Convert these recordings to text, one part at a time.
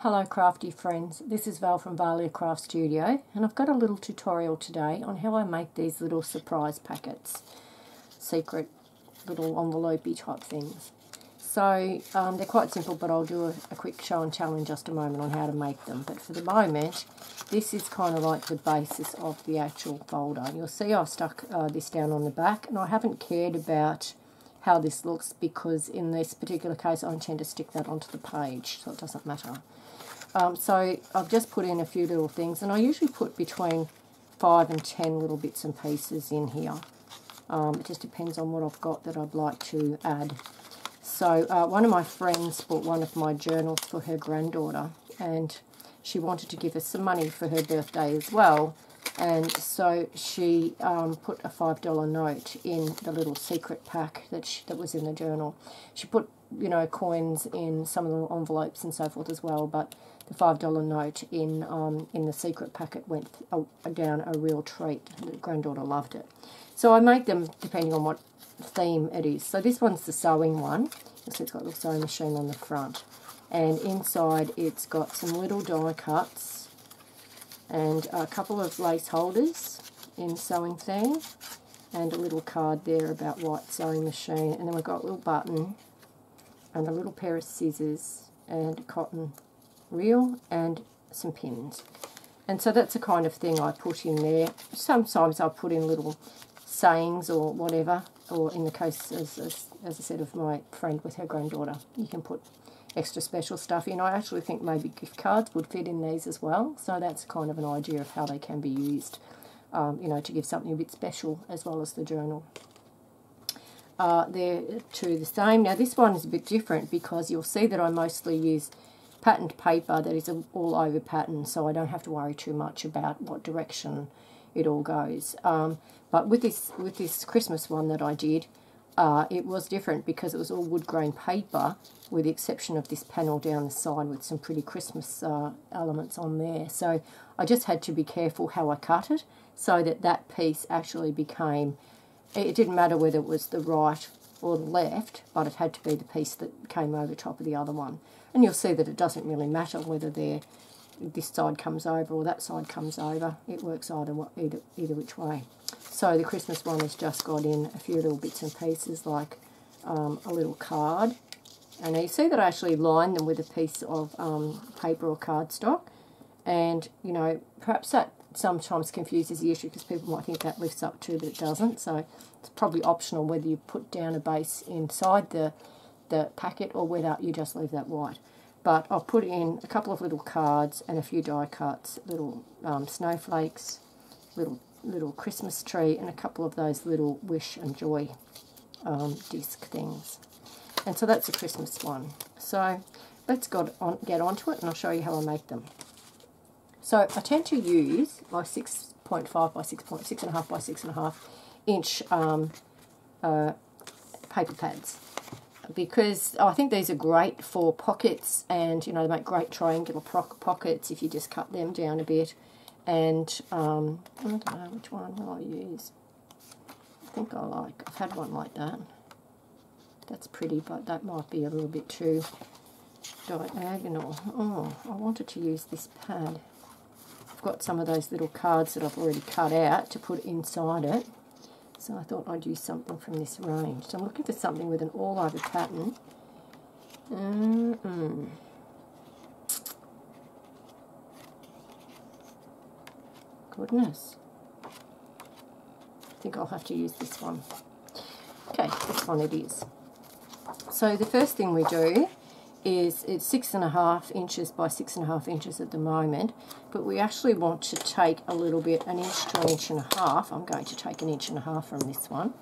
Hello crafty friends, this is Val from Valia Craft Studio, and I've got a little tutorial today on how I make these little surprise packets, secret little envelope-y type things. So they're quite simple, but I'll do a quick show and tell in just a moment on how to make them. But for the moment, this is kind of like the basis of the actual folder. You'll see I stuck this down on the back, and I haven't cared about how this looks because in this particular case I intend to stick that onto the page, so it doesn't matter. So I've just put in a few little things, and I usually put between 5 and 10 little bits and pieces in here. It just depends on what I've got that I'd like to add. So one of my friends bought one of my journals for her granddaughter, and she wanted to give us some money for her birthday as well. And so she put a $5 note in the little secret pack that was in the journal. She put, you know, coins in some of the envelopes and so forth as well, but the $5 note in the secret packet went down a real treat. The granddaughter loved it. So I make them depending on what theme it is. So this one's the sewing one. You'll see it's got a little sewing machine on the front, and inside it's got some little die cuts and a couple of lace holders in sewing theme, and a little card there about white sewing machine, and then we've got a little button and a little pair of scissors and a cotton reel and some pins. And so that's the kind of thing I put in there. Sometimes I put in little sayings or whatever, or in the case, as I said, of my friend with her granddaughter, you can put extra special stuff in. I actually think maybe gift cards would fit in these as well, so that's kind of an idea of how they can be used, you know, to give something a bit special as well as the journal. They're two the same. Now this one is a bit different because you'll see that I mostly use patterned paper that is all over pattern, so I don't have to worry too much about what direction it all goes. But with this Christmas one that I did, it was different because it was all wood grain paper, with the exception of this panel down the side with some pretty Christmas elements on there. So I just had to be careful how I cut it so that that piece actually became, it didn't matter whether it was the right or the left, but it had to be the piece that came over top of the other one. And you'll see that it doesn't really matter whether this side comes over or that side comes over. It works either which way. So the Christmas one has just got in a few little bits and pieces, like a little card. And you see that I actually lined them with a piece of paper or cardstock. And, you know, perhaps that sometimes confuses the issue because people might think that lifts up too, but it doesn't. So it's probably optional whether you put down a base inside the packet or whether you just leave that white. But I'll put in a couple of little cards and a few die cuts, little snowflakes, little Christmas tree, and a couple of those little wish and joy disc things. And so that's a Christmas one. So let's get onto it, and I'll show you how I make them. So I tend to use my 6.5 by 6.5 by 6.5 inch paper pads, because I think these are great for pockets, and you know, they make great triangular pockets if you just cut them down a bit. And I don't know which one will I use. I think I've had one like that. That's pretty, but that might be a little bit too diagonal. Oh, I wanted to use this pad. I've got some of those little cards that I've already cut out to put inside it, so I thought I'd use something from this range. So I'm looking for something with an all-over pattern. Goodness. I think I'll have to use this one. Okay, this one it is. So the first thing we do is, it's 6.5 inches by 6.5 inches at the moment, but we actually want to take a little bit, an inch to an inch and a half. I'm going to take an inch and a half from this one,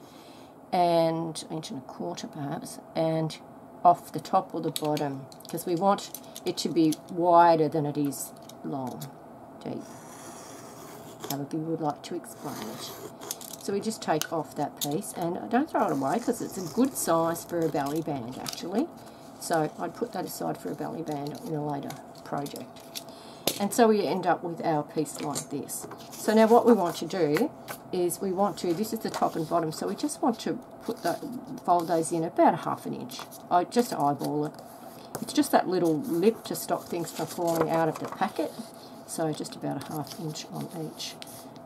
and an inch and a quarter perhaps, and off the top or the bottom, because we want it to be wider than it is long, deep, however you would like to explain it. So we just take off that piece, and don't throw it away because it's a good size for a belly band actually. So I'd put that aside for a belly band in a later project. And so we end up with our piece like this. So now what we want to do is this is the top and bottom, so we just want to fold those in about 1/2 inch. I just eyeball it. It's just that little lip to stop things from falling out of the packet. So just about a 1/2 inch on each.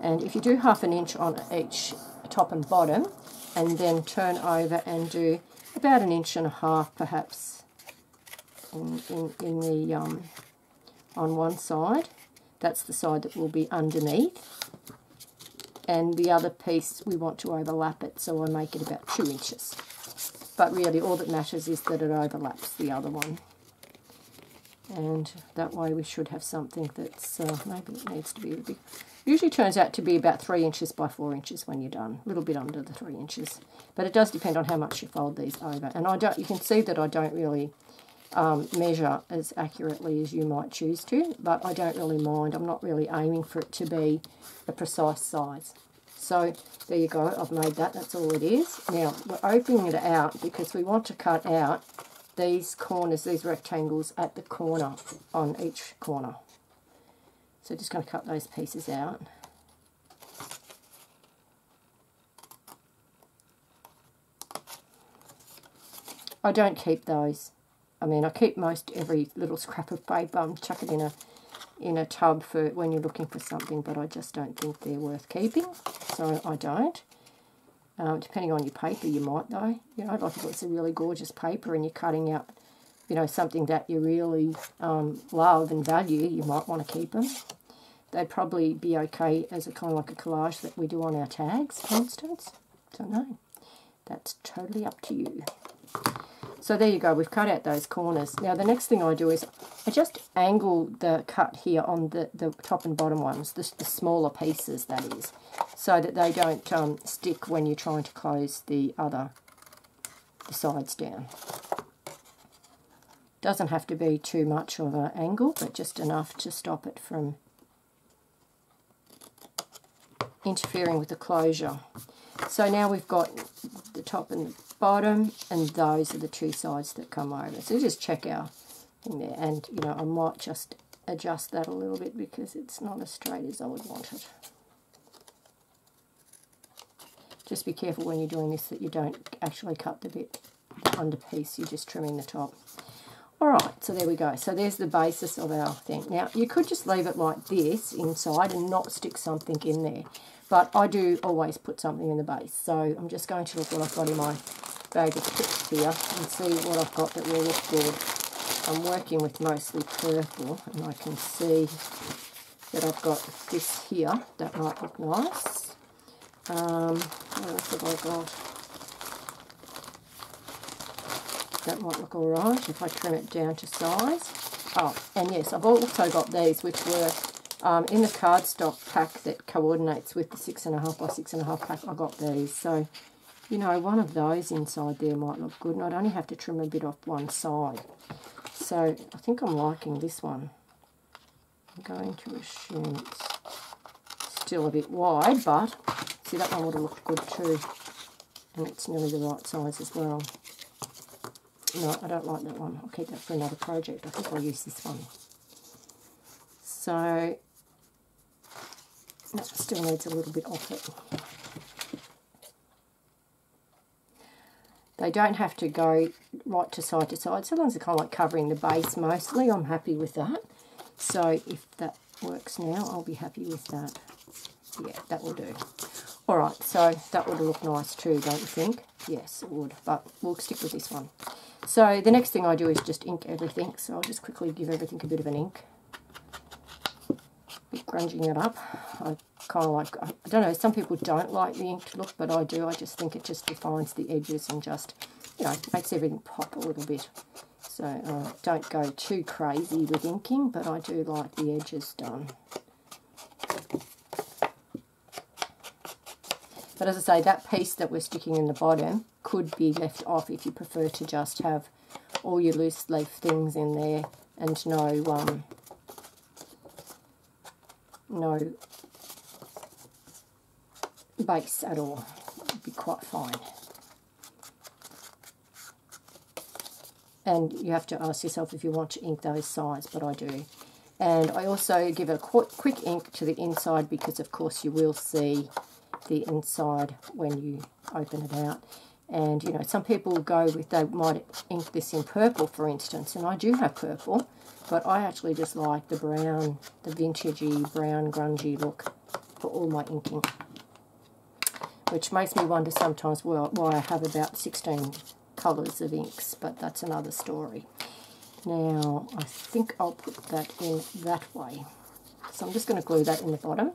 And if you do 1/2 inch on each top and bottom, and then turn over and do about 1.5 inches perhaps in the on one side. That's the side that will be underneath. And the other piece we want to overlap it, so I make it about 2 inches. But really all that matters is that it overlaps the other one. And that way we should have something that's, maybe it needs to be a bit, usually turns out to be about 3 inches by 4 inches when you're done, a little bit under the 3 inches. But it does depend on how much you fold these over. And you can see that I don't really measure as accurately as you might choose to, but I don't really mind. I'm not really aiming for it to be a precise size. So there you go, I've made that, that's all it is. Now we're opening it out because we want to cut out these corners, these rectangles at the corner on each corner. So just going to cut those pieces out. I don't keep those. I mean, I keep most every little scrap of paper. Chuck it in a tub for when you're looking for something, but I just don't think they're worth keeping, so I don't. Depending on your paper, you might though. You know, like if it's a really gorgeous paper and you're cutting out, you know, something that you really love and value, you might want to keep them. They'd probably be okay as a kind of like a collage that we do on our tags, for instance. Don't know. That's totally up to you. So there you go, we've cut out those corners. Now the next thing I do is I just angle the cut here on the top and bottom ones, the smaller pieces that is, so that they don't stick when you're trying to close the sides down. Doesn't have to be too much of an angle, but just enough to stop it from interfering with the closure. So now we've got the top and the bottom, and those are the two sides that come over. So just check our thing there, and you know, I might just adjust that a little bit because it's not as straight as I would want it. Just be careful when you're doing this that you don't actually cut the under piece, you're just trimming the top. Alright, so there we go. So there's the basis of our thing. Now, you could just leave it like this inside and not stick something in there. But I do always put something in the base. So I'm just going to look what I've got in my bag of tips here and see what I've got that will look good. I'm working with mostly purple, and I can see that I've got this here that might look nice. What else have I got? That might look alright if I trim it down to size. Oh, and yes, I've also got these, which were in the cardstock pack that coordinates with the 6.5 by 6.5 pack. I got these, so you know, one of those inside there might look good, and I'd only have to trim a bit off one side. So I think I'm liking this one. I'm going to assume it's still a bit wide, but see, that one would have looked good too, and it's nearly the right size as well. No, I don't like that one. I'll keep that for another project. I think I'll use this one. So that still needs a little bit off it. They don't have to go right to side, so long as they're kind of like covering the base mostly, I'm happy with that. So if that works now, I'll be happy with that. Yeah, that will do. Alright, so that would look nice too, don't you think? Yes, it would, but we'll stick with this one. So the next thing I do is just ink everything, so I'll just quickly give everything a bit of an ink. Bit grunging it up. I kind of like, I don't know, some people don't like the inked look, but I do. I just think it just defines the edges and just, you know, makes everything pop a little bit. So don't go too crazy with inking, but I do like the edges done. But as I say, that piece that we're sticking in the bottom could be left off if you prefer to just have all your loose leaf things in there and no base at all. It'd be quite fine. And you have to ask yourself if you want to ink those sides, but I do. And I also give a quick ink to the inside because, of course, you will see the inside when you open it out. And, you know, some people go with, they might ink this in purple, for instance, and I do have purple, but I actually just like the brown, the vintagey, brown, grungy look for all my inking, which makes me wonder sometimes why I have about 16 colours of inks, but that's another story. Now, I think I'll put that in that way. So I'm just going to glue that in the bottom.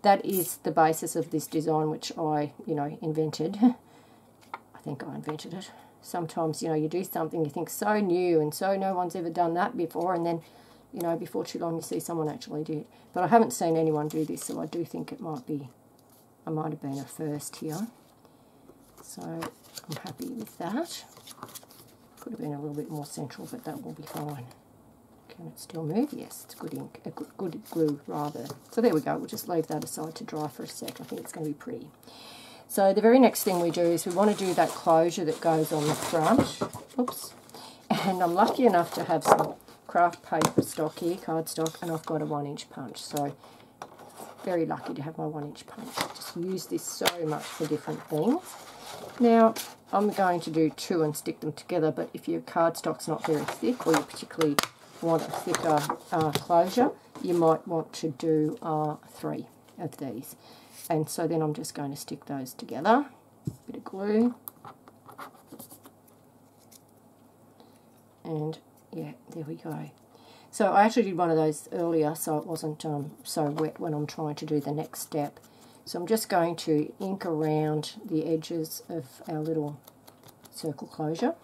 That is the basis of this design, which I, you know, invented. I think I invented it. Sometimes, you know, you do something you think so new and so no one's ever done that before, and then, you know, before too long you see someone actually do it. But I haven't seen anyone do this, so I do think it might be, I might have been a first here. So I'm happy with that. Could have been a little bit more central, but that will be fine. Can it still move? Yes, it's good ink, a good glue rather. So there we go, we'll just leave that aside to dry for a sec. I think it's going to be pretty. So the very next thing we do is we want to do that closure that goes on the front. Oops. And I'm lucky enough to have some craft paper stock here, cardstock, and I've got a 1-inch punch. So very lucky to have my 1-inch punch. Just use this so much for different things. Now, I'm going to do 2 and stick them together, but if your cardstock's not very thick, or you particularly want a thicker closure, you might want to do 3 of these. And so then I'm just going to stick those together. Bit of glue. And yeah, there we go. So I actually did one of those earlier, so it wasn't so wet when I'm trying to do the next step. So I'm just going to ink around the edges of our little circle closure.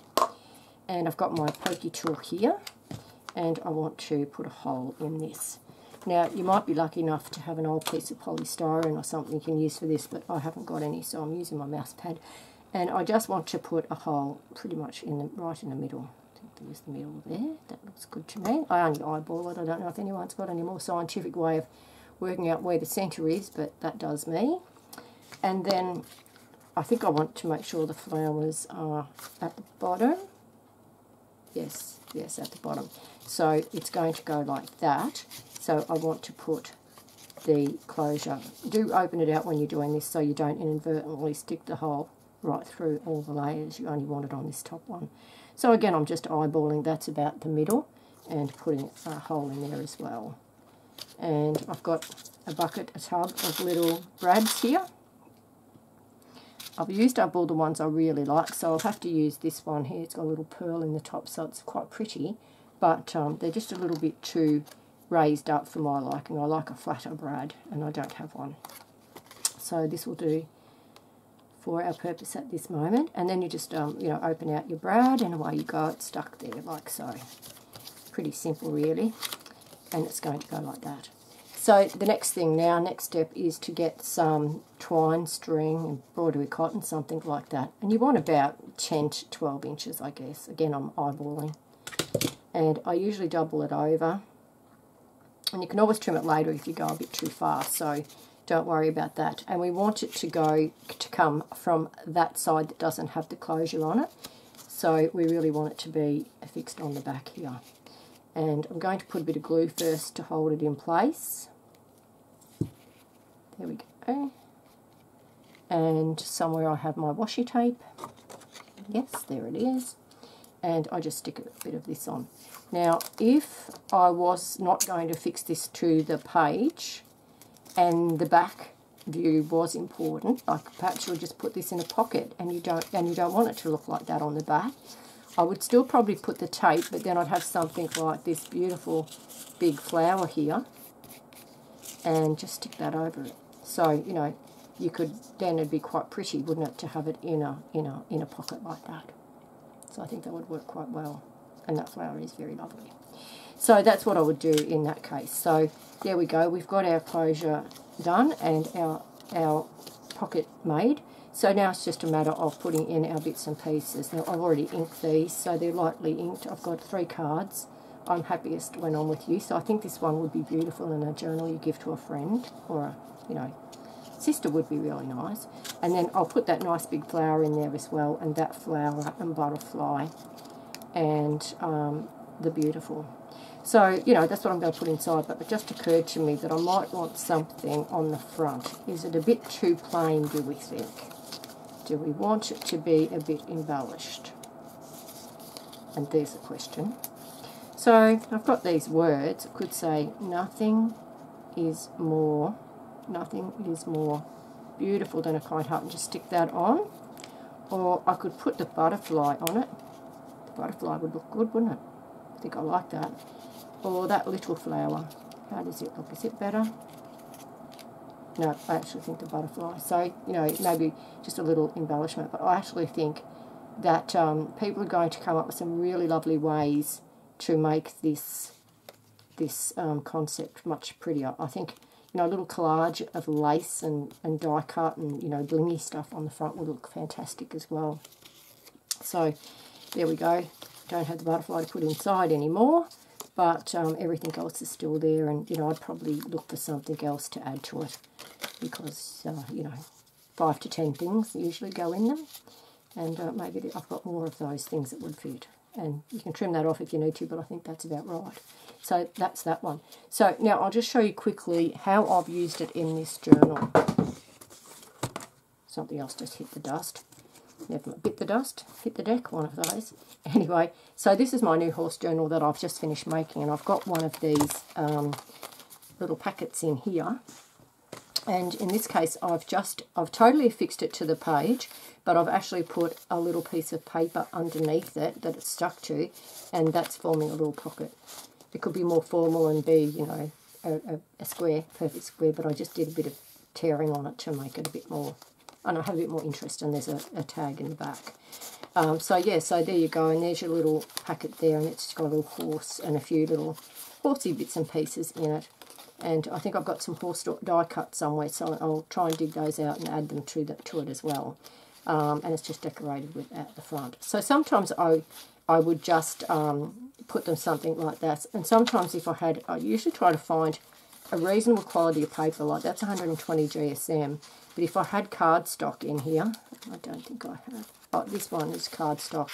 And I've got my pokey tool here, and I want to put a hole in this. Now, you might be lucky enough to have an old piece of polystyrene or something you can use for this, but I haven't got any, so I'm using my mouse pad. And I just want to put a hole pretty much right in the middle. I think there's the middle there. That looks good to me. I only eyeball it. I don't know if anyone's got any more scientific way of working out where the centre is, but that does me. And then I think I want to make sure the flowers are at the bottom. Yes, at the bottom. So it's going to go like that. So I want to put the closure. Do open it out when you're doing this so you don't inadvertently stick the hole right through all the layers. You only want it on this top one. So again, I'm just eyeballing, that's about the middle, and putting a hole in there as well. And I've got a bucket, a tub of little brads here. I've used up all the ones I really like, so I'll have to use this one here. It's got a little pearl in the top, so it's quite pretty, but they're just a little bit too raised up for my liking. I like a flatter brad, and I don't have one. So this will do for our purpose at this moment. And then you just, you know, open out your brad, and away you go. It's stuck there like so. Pretty simple, really. And it's going to go like that. So the next thing now, next step is to get some twine, string, embroidery cotton, something like that. And you want about 10 to 12 inches, I guess. Again, I'm eyeballing. And I usually double it over. And you can always trim it later if you go a bit too fast, so don't worry about that. And we want it to come from that side that doesn't have the closure on it. So we really want it to be affixed on the back here. And I'm going to put a bit of glue first to hold it in place. There we go. And somewhere I have my washi tape. Yes, there it is. And I just stick a bit of this on. Now, if I was not going to fix this to the page and the back view was important, like perhaps you'll just put this in a pocket and you don't want it to look like that on the back, I would still probably put the tape, but then I'd have something like this beautiful big flower here and just stick that over it. So, you know, you could, then it'd be quite pretty, wouldn't it, to have it in a pocket like that. So I think that would work quite well. And that flower is very lovely. So that's what I would do in that case. So there we go. We've got our closure done and our pocket made. So now it's just a matter of putting in our bits and pieces. Now I've already inked these, so they're lightly inked. I've got 3 cards. I'm happiest when I'm with you. So I think this one would be beautiful in a journal you give to a friend, or a, you know, sister would be really nice. And then I'll put that nice big flower in there as well, and that flower and butterfly and the beautiful. So, you know, that's what I'm going to put inside, but it just occurred to me that I might want something on the front. Is it a bit too plain, do we think, Do we want it to be a bit embellished? And there's a question. So I've got these words. I could say nothing is more beautiful than a kind heart and just stick that on. Or I could put the butterfly on it. The butterfly would look good, wouldn't it? I think I like that. Or that little flower. How does it look? Is it better? No, I actually think the butterfly. So, you know, maybe just a little embellishment. But I actually think that people are going to come up with some really lovely ways to make this concept much prettier. I think, you know, a little collage of lace and die cut and, you know, blingy stuff on the front would look fantastic as well. So there we go. Don't have the butterfly to put inside anymore, but everything else is still there, and, you know, I'd probably look for something else to add to it because, you know, 5 to 10 things usually go in them, and maybe I've got more of those things that would fit. And you can trim that off if you need to, but I think that's about right. So that's that one. So now I'll just show you quickly how I've used it in this journal. Something else just hit the dust. Never bit the dust, hit the deck, one of those. Anyway, so this is my new horse journal that I've just finished making, and I've got one of these little packets in here. And in this case, I've totally affixed it to the page, but I've actually put a little piece of paper underneath it that it's stuck to, and that's forming a little pocket. It could be more formal and be, you know, a square, perfect square, but I just did a bit of tearing on it to make it a bit more, I don't know, have a bit more interest, and there's a tag in the back. So yeah, so there you go, and there's your little packet there, and it's got a little horse and a few little horsey bits and pieces in it. And I think I've got some horse die cut somewhere, so I'll try and dig those out and add them to it as well. And it's just decorated with at the front. So sometimes I would just put them something like that. And sometimes if I usually try to find a reasonable quality of paper, like that's 120 GSM. But if I had cardstock in here, I don't think I have. Oh, this one is cardstock.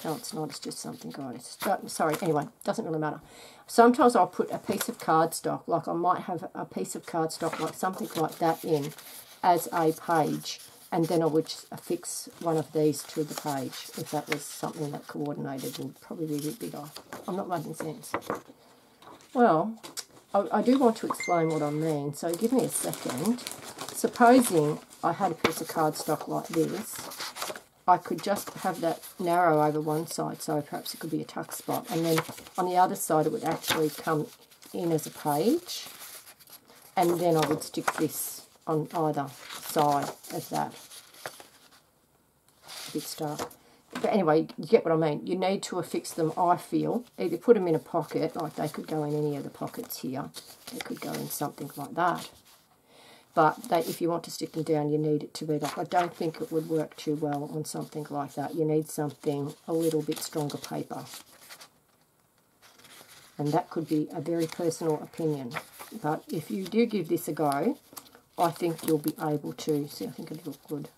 No, it's not. It's just something, guys. Sorry, anyway, doesn't really matter. Sometimes I'll put a piece of cardstock, like I might have a piece of cardstock, like something like that in, as a page, and then I would affix one of these to the page, if that was something that coordinated and probably be a bit bigger. I'm not making sense. Well, I do want to explain what I mean, so give me a second. Supposing I had a piece of cardstock like this, I could just have that narrow over one side, so perhaps it could be a tuck spot, and then on the other side it would actually come in as a page, and then I would stick this on either side of that. A bit stark. But anyway, you get what I mean. You need to affix them, I feel. Either put them in a pocket, like they could go in any of the pockets here. They could go in something like that. But if you want to stick them down, you need it to be like, I don't think it would work too well on something like that. You need something a little bit stronger paper. And that could be a very personal opinion. But if you do give this a go, I think you'll be able to. See, I think it'll look good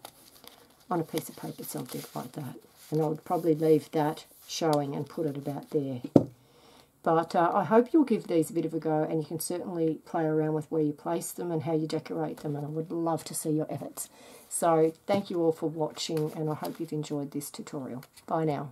on a piece of paper, something like that. And I would probably leave that showing and put it about there. But I hope you'll give these a bit of a go, and you can certainly play around with where you place them and how you decorate them, and I would love to see your efforts. So thank you all for watching, and I hope you've enjoyed this tutorial. Bye now.